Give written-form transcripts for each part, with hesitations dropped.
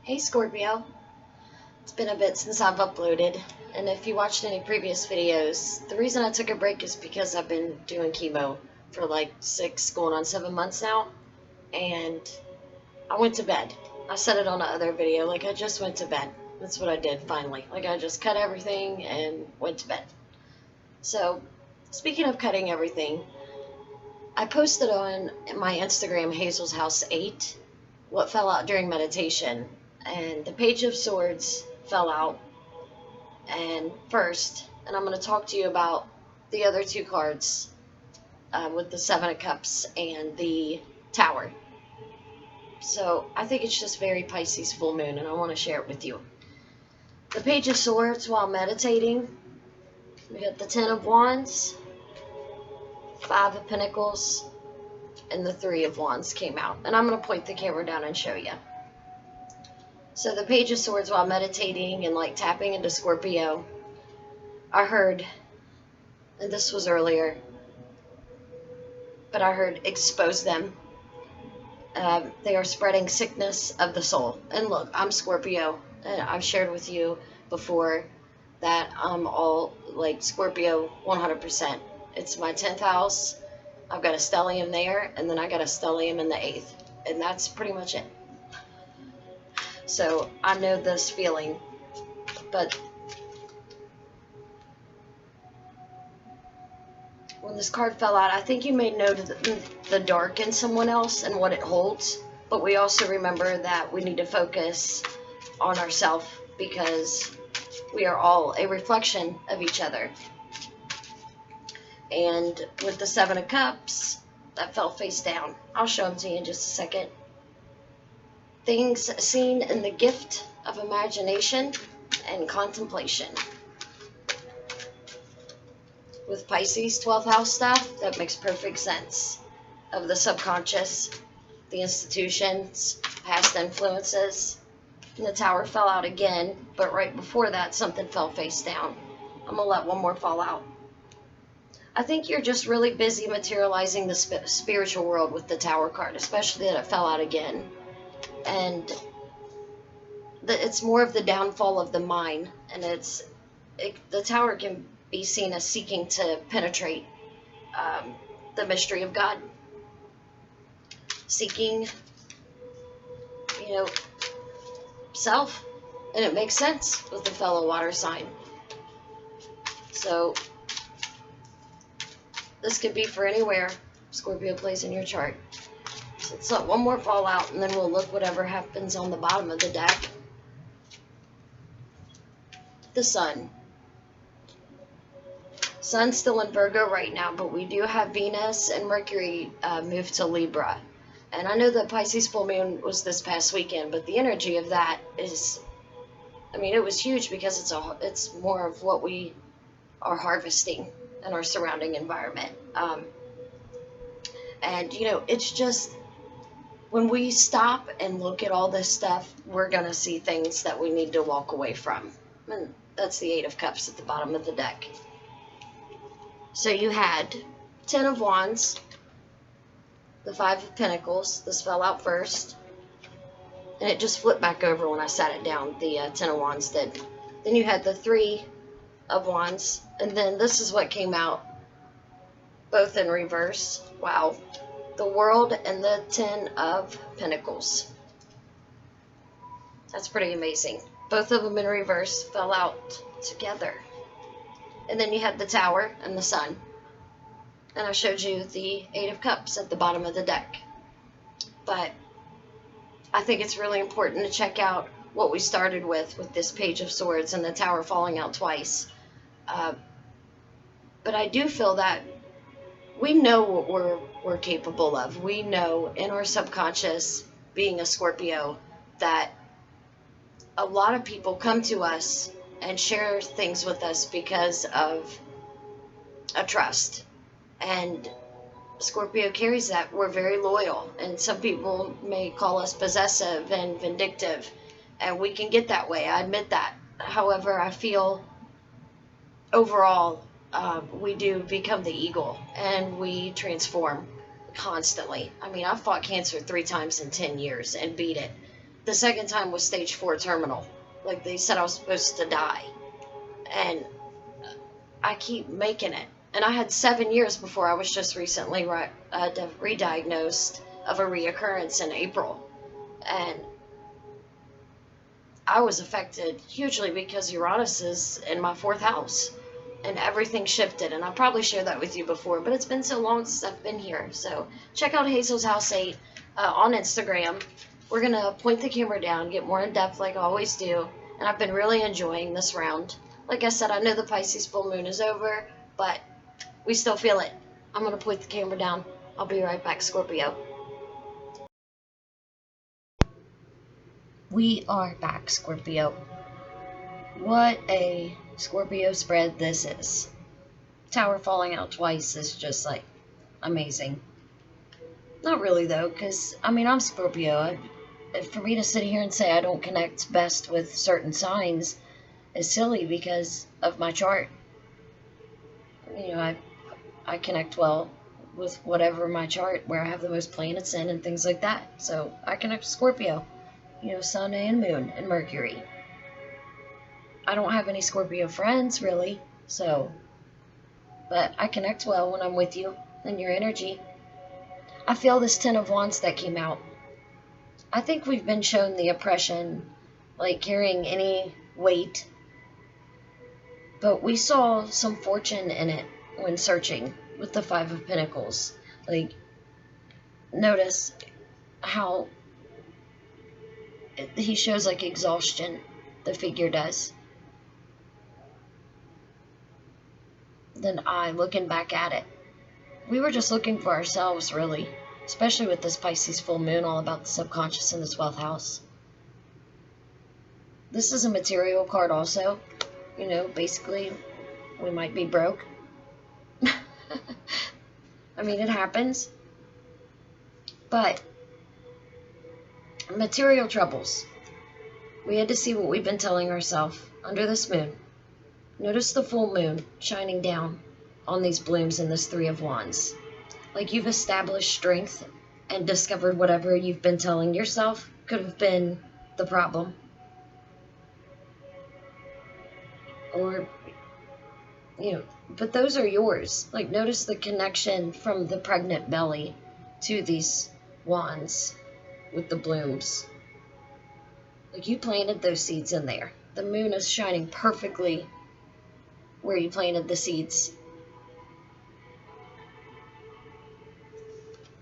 Hey Scorpio, it's been a bit since I've uploaded, and if you watched any previous videos, the reason I took a break is because I've been doing chemo for like 6 going on 7 months now, and I went to bed. I said it on the other video, like I just went to bed. That's what I did finally. Like I just cut everything and went to bed. So, speaking of cutting everything, I posted on my Instagram Hazel's House 8 what fell out during meditation, and the Page of Swords fell out and first, and I'm going to talk to you about the other two cards with the Seven of Cups and the Tower. So I think it's just very Pisces full moon, and I want to share it with you. The Page of Swords, while meditating, we got the Ten of Wands, Five of Pentacles, and the Three of Wands came out. And I'm going to point the camera down and show you. So the Page of Swords, while meditating and like tapping into Scorpio, I heard, and this was earlier, but I heard expose them. They are spreading sickness of the soul. And look, I'm Scorpio, and I've shared with you before that I'm all like Scorpio 100%. It's my 10th house. I've got a stellium there, and then I got a stellium in the 8th, and that's pretty much it. So I know this feeling, but when this card fell out, I think you made note of the dark in someone else and what it holds, but we also remember that we need to focus on ourselves because we are all a reflection of each other. And with the Seven of Cups, that fell face down. I'll show them to you in just a second. Things seen in the gift of imagination and contemplation. With Pisces 12th house stuff, that makes perfect sense. Of the subconscious, the institutions, past influences. And the Tower fell out again, but right before that, something fell face down. I'm going to let one more fall out. I think you're just really busy materializing the spiritual world with the Tower card, especially that it fell out again. And it's more of the downfall of the mind, and the Tower can be seen as seeking to penetrate the mystery of God, seeking, self, and it makes sense with the fellow water sign. So this could be for anywhere Scorpio plays in your chart. So let's let one more fall out, and then we'll look whatever happens on the bottom of the deck. The Sun. Sun's still in Virgo right now, but we do have Venus and Mercury move to Libra. And I know that Pisces full moon was this past weekend, but the energy of that is, it was huge because it's more of what we are harvesting in our surrounding environment. And it's just, when we stop and look at all this stuff, we're going to see things that we need to walk away from. And that's the Eight of Cups at the bottom of the deck. So you had Ten of Wands, the Five of Pentacles. This fell out first. And it just flipped back over when I sat it down. The Ten of Wands did. Then you had the Three of Wands. And then this is what came out, both in reverse. Wow. The World and the Ten of Pentacles. That's pretty amazing. Both of them in reverse fell out together. And then you had the Tower and the Sun. And I showed you the Eight of Cups at the bottom of the deck. But I think it's really important to check out what we started with this Page of Swords and the Tower falling out twice. But I do feel that we know what we're capable of. We know in our subconscious, being a Scorpio, that a lot of people come to us and share things with us because of a trust. And Scorpio carries that. We're very loyal. And some people may call us possessive and vindictive. And we can get that way. I admit that. However, I feel overall we do become the eagle. And we transform constantly. I've fought cancer 3 times in 10 years and beat it. The second time was stage 4 terminal. Like they said I was supposed to die. And I keep making it. And I had 7 years before I was just recently re-diagnosed of a reoccurrence in April. And I was affected hugely because Uranus is in my 4th house. And everything shifted. And I probably shared that with you before, but it's been so long since I've been here. So check out Hazel's House 8 on Instagram. We're going to point the camera down, get more in depth like I always do. And I've been really enjoying this round. Like I said, I know the Pisces full moon is over, but we still feel it. I'm going to point the camera down. I'll be right back, Scorpio. We are back, Scorpio. What a Scorpio spread this is. Tower falling out twice is just like amazing. Not really though, because I mean I'm Scorpio. For me to sit here and say I don't connect best with certain signs is silly because of my chart. You know, I connect well with whatever my chart where I have the most planets in and things like that. So I connect with Scorpio. You know, Sun and Moon and Mercury. I don't have any Scorpio friends really, so but I connect well when I'm with you and your energy. I feel this 10 of Wands that came out. I think we've been shown the oppression, like carrying any weight, but we saw some fortune in it when searching with the 5 of Pentacles. Like, notice how he shows like exhaustion, the figure does. Then I, looking back at it, we were just looking for ourselves, really. Especially with this Pisces full moon, all about the subconscious in the 12th house. This is a material card also. You know, basically, we might be broke. I mean, it happens. But, material troubles. We had to see what we've been telling ourselves under this moon. Notice the full moon shining down on these blooms in this 3 of Wands. Like you've established strength and discovered whatever you've been telling yourself could have been the problem. Or, you know, but those are yours. Like notice the connection from the pregnant belly to these wands with the blooms. Like you planted those seeds in there. The moon is shining perfectly where you planted the seeds.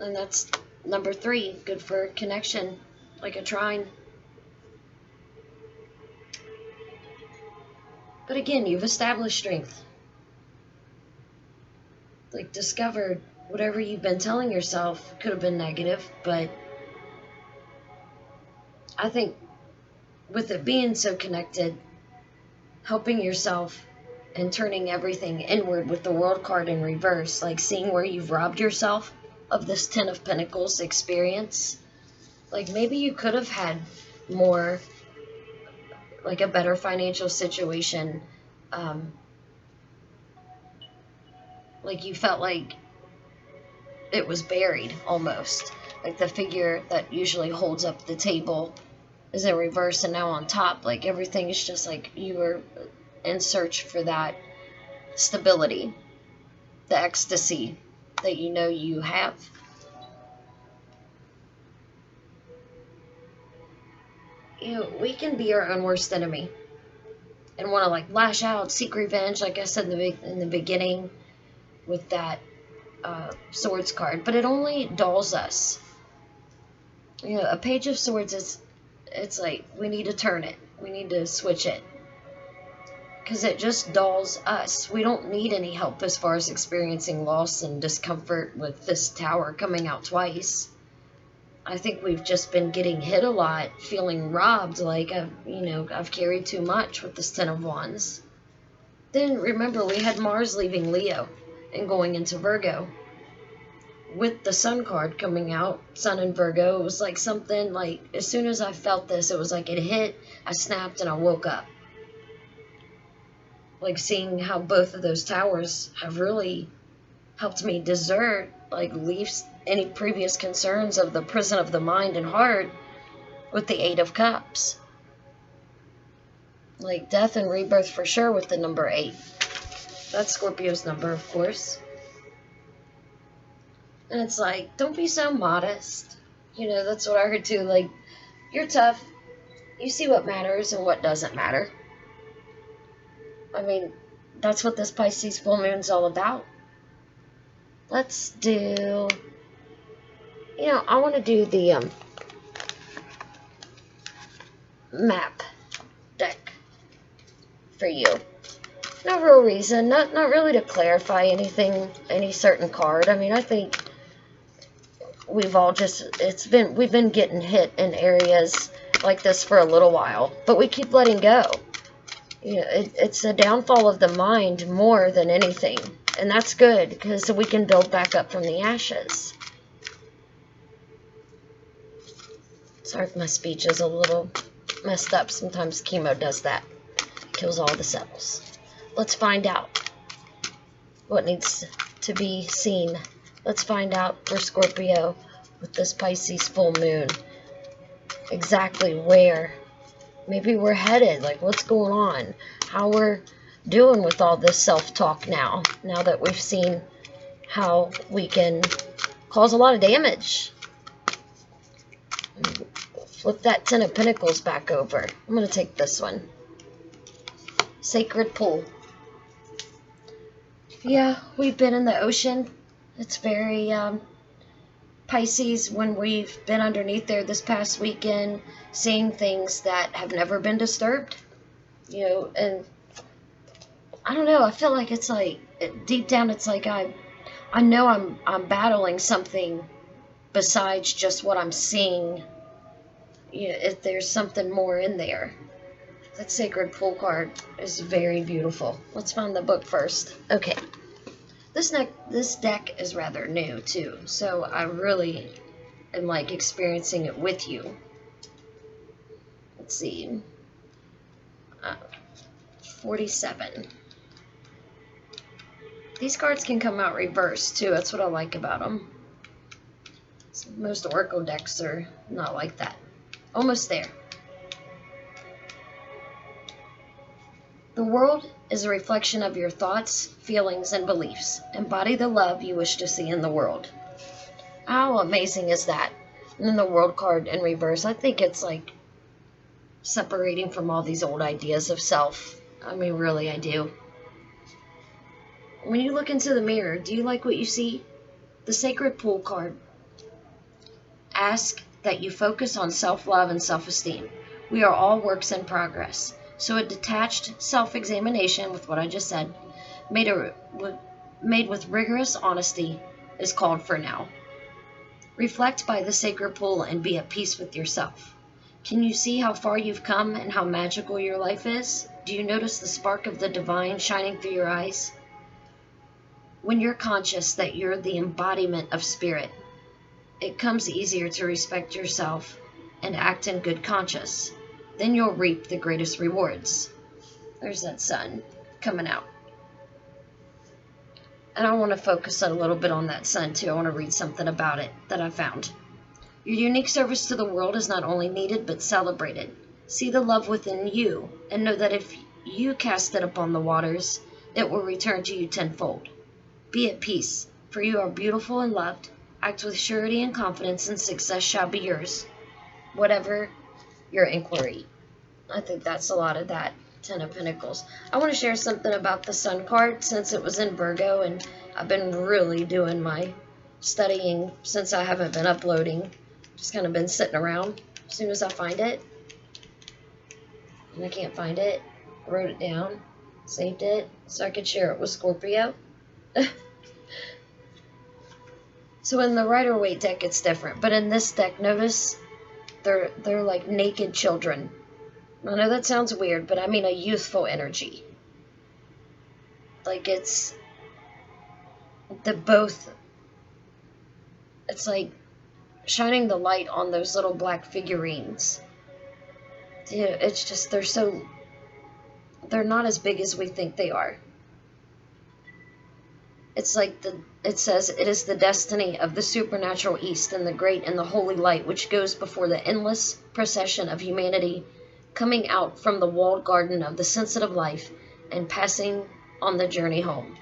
And that's number 3, good for connection, like a trine. But again, you've established strength. Like discovered whatever you've been telling yourself could have been negative, but I think with it being so connected, helping yourself and turning everything inward with the World card in reverse, like seeing where you've robbed yourself of this 10 of Pentacles experience. Like maybe you could have had more, like a better financial situation. Like you felt like it was buried almost. Like the figure that usually holds up the table is in reverse and now on top. Like everything is just like you were in search for that stability, the ecstasy that you know you have. You know, we can be our own worst enemy and want to like lash out, seek revenge, like I said in the beginning with that Swords card, but it only dulls us. You know, a Page of Swords it's like we need to turn it, we need to switch it, because it just dulls us. We don't need any help as far as experiencing loss and discomfort with this Tower coming out twice. I think we've just been getting hit a lot, feeling robbed, like I've carried too much with this 10 of Wands. Then remember, we had Mars leaving Leo and going into Virgo. With the Sun card coming out, Sun in Virgo, it was like something like, as soon as I felt this, it was like it hit, I snapped, and I woke up. Like seeing how both of those towers have really helped me leave any previous concerns of the prison of the mind and heart with the Eight of Cups. Like death and rebirth for sure with the number 8. That's Scorpio's number, of course. And it's like, don't be so modest. You know, that's what I heard too. Like, you're tough. You see what matters and what doesn't matter. I mean, that's what this Pisces full moon's all about. Let's do... You know, I want to do the map deck for you. No real reason. Not really to clarify anything, any certain card. I mean, I think we've all just... We've been getting hit in areas like this for a little while. But we keep letting go. You know, it's a downfall of the mind more than anything. And that's good, because we can build back up from the ashes. Sorry if my speech is a little messed up. Sometimes chemo does that. Kills all the cells. Let's find out what needs to be seen. Let's find out for Scorpio with this Pisces full moon. Exactly where maybe we're headed. Like, what's going on? How we're doing with all this self-talk now. Now that we've seen how we can cause a lot of damage. Flip that Ten of Pentacles back over. I'm going to take this one. Sacred Pool. Yeah, we've been in the ocean. It's very Pisces when we've been underneath there this past weekend, seeing things that have never been disturbed. You know, and I don't know, I feel like it's like, deep down it's like I know I'm battling something besides just what I'm seeing. You know, if there's something more in there. That Sacred Pool card is very beautiful. Let's find the book first. Okay. This deck is rather new too, so I really am like experiencing it with you. Let's see. 47. These cards can come out reversed too. That's what I like about them. Most Oracle decks are not like that. Almost there. The world is a reflection of your thoughts, feelings, and beliefs. Embody the love you wish to see in the world. How amazing is that? And then the World card in reverse. I think it's like separating from all these old ideas of self. I mean, really, I do. When you look into the mirror, do you like what you see? The Sacred Pool card. Ask that you focus on self-love and self-esteem. We are all works in progress. So a detached self-examination with what I just said, made with rigorous honesty, is called for now. Reflect by the Sacred Pool and be at peace with yourself. Can you see how far you've come and how magical your life is? Do you notice the spark of the divine shining through your eyes? When you're conscious that you're the embodiment of spirit, it comes easier to respect yourself and act in good conscience. Then you'll reap the greatest rewards. There's that sun coming out. And I want to focus a little bit on that sun too. I want to read something about it that I found. Your unique service to the world is not only needed but celebrated. See the love within you and know that if you cast it upon the waters, it will return to you tenfold. Be at peace, for you are beautiful and loved. Act with surety and confidence, and success shall be yours, whatever your inquiry. I think that's a lot of that Ten of Pentacles. I want to share something about the Sun card since it was in Virgo, and I've been really doing my studying since I haven't been uploading. Just kind of been sitting around. As soon as I find it, and I can't find it, I wrote it down, saved it, so I could share it with Scorpio. So in the Rider-Waite deck, it's different. But in this deck, notice they're like naked children. I know that sounds weird, but I mean a youthful energy. Like it's like shining the light on those little black figurines. You know, it's just, they're not as big as we think they are. It's like it says, it is the destiny of the supernatural East and the great and the holy light which goes before the endless procession of humanity, coming out from the walled garden of the sensitive life and passing on the journey home.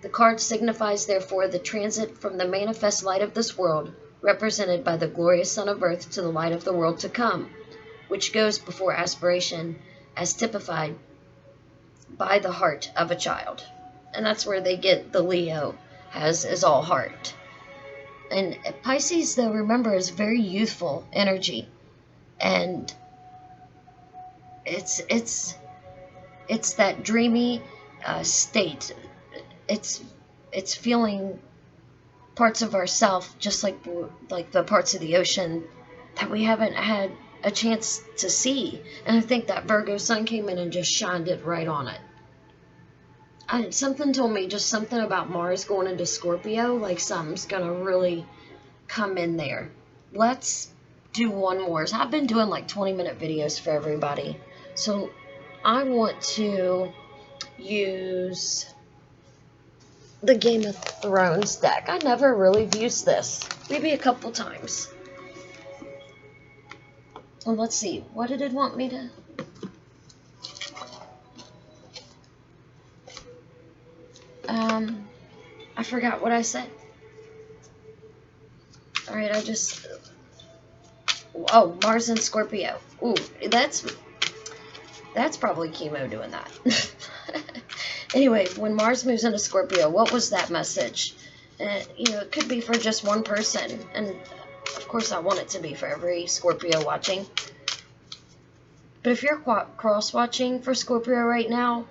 The card signifies, therefore, the transit from the manifest light of this world, represented by the glorious Son of Earth, to the light of the world to come, which goes before aspiration, as typified by the heart of a child. And that's where they get the Leo is all heart. And Pisces, though, remember, is very youthful energy, and it's that dreamy state. It's feeling parts of ourself, just like the parts of the ocean that we haven't had a chance to see. And I think that Virgo sun came in and just shined it right on it. Something told me, just something about Mars going into Scorpio, like something's gonna really come in there. Let's do one more. So I've been doing like 20-minute videos for everybody, so I want to use the Game of Thrones deck. I never really used this, maybe a couple times. Well, let's see, what did it want me to... I forgot what I said. Alright, oh, Mars and Scorpio. Ooh, that's probably chemo doing that. Anyway, when Mars moves into Scorpio, what was that message? It could be for just one person, and of course I want it to be for every Scorpio watching. But if you're cross-watching for Scorpio right now,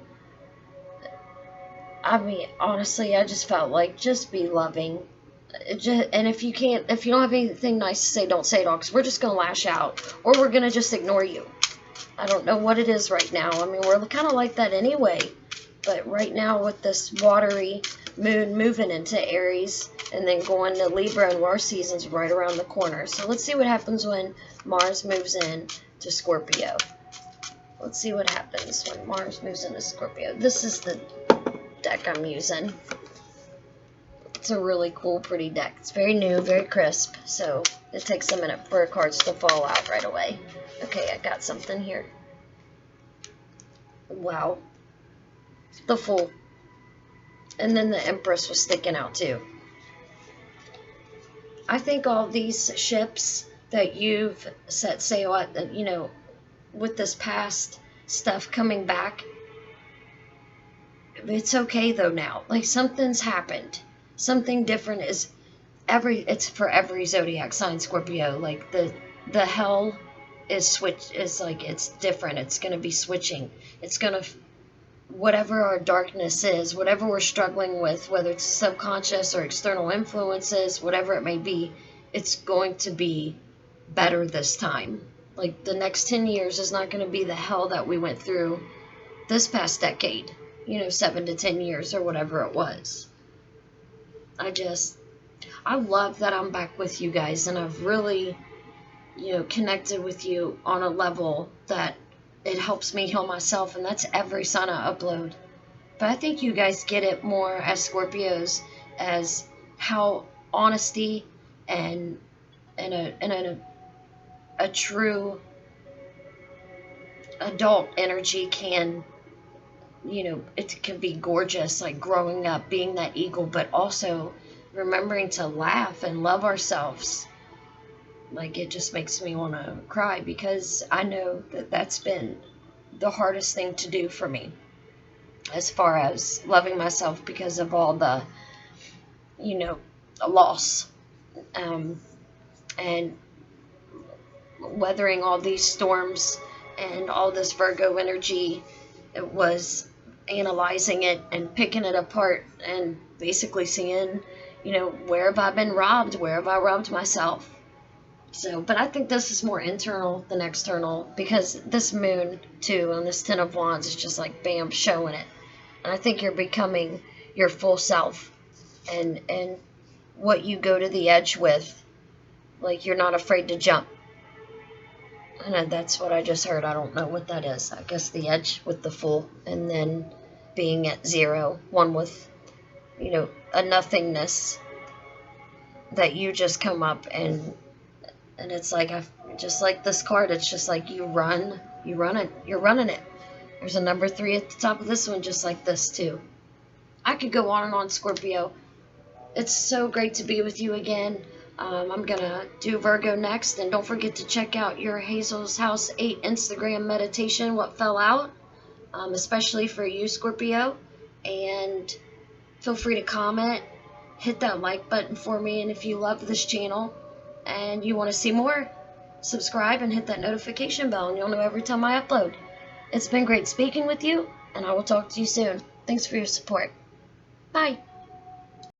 I mean, honestly, I just felt like, just be loving. And if you don't have anything nice to say, don't say it all, because we're just going to lash out, or we're going to just ignore you. I don't know what it is right now. I mean, we're kind of like that anyway. But right now, with this watery moon moving into Aries and then going to Libra, and our season's right around the corner. So let's see what happens when Mars moves in to Scorpio. Let's see what happens when Mars moves into Scorpio. This is the deck I'm using. It's a really cool, pretty deck. It's very new, very crisp, so it takes a minute for cards to fall out right away. Okay, I got something here. Wow. The Fool. And then the Empress was sticking out too. I think all these ships that you've set sail at, with this past stuff coming back, it's okay though now. Like, something's happened. Something different it's for every zodiac sign, Scorpio. Like the hell is it's different. It's going to be switching. It's going to, whatever our darkness is, whatever we're struggling with, whether it's subconscious or external influences, whatever it may be, it's going to be better this time. Like, the next 10 years is not going to be the hell that we went through this past decade, 7 to 10 years or whatever it was. I love that I'm back with you guys, and I've really, connected with you on a level that it helps me heal myself, and that's every sign I upload. But I think you guys get it more as Scorpios, as how honesty and a true adult energy can, it can be gorgeous, like growing up, being that eagle, but also remembering to laugh and love ourselves. Like, it just makes me want to cry, because I know that that's been the hardest thing to do for me, as far as loving myself, because of all the, loss, and weathering all these storms and all this Virgo energy. It was analyzing it and picking it apart and basically seeing, where have I been robbed? Where have I robbed myself? So, but I think this is more internal than external, because this moon, too, and this Ten of Wands is just like, bam, showing it. And I think you're becoming your full self, and what you go to the edge with, like, you're not afraid to jump. And that's what I just heard. I don't know what that is. I guess the edge with the Fool, and then being at 0, one with a nothingness that you just come up and it's like just like this card. It's just like you're running it. There's a number 3 at the top of this one, just like this too. I could go on and on, Scorpio. It's so great to be with you again. I'm gonna do Virgo next, and don't forget to check out your Hazel's House 8 Instagram meditation, What Fell Out, especially for you, Scorpio. And feel free to comment, hit that like button for me, and if you love this channel and you want to see more, subscribe and hit that notification bell, and you'll know every time I upload. It's been great speaking with you, and I will talk to you soon. Thanks for your support. Bye.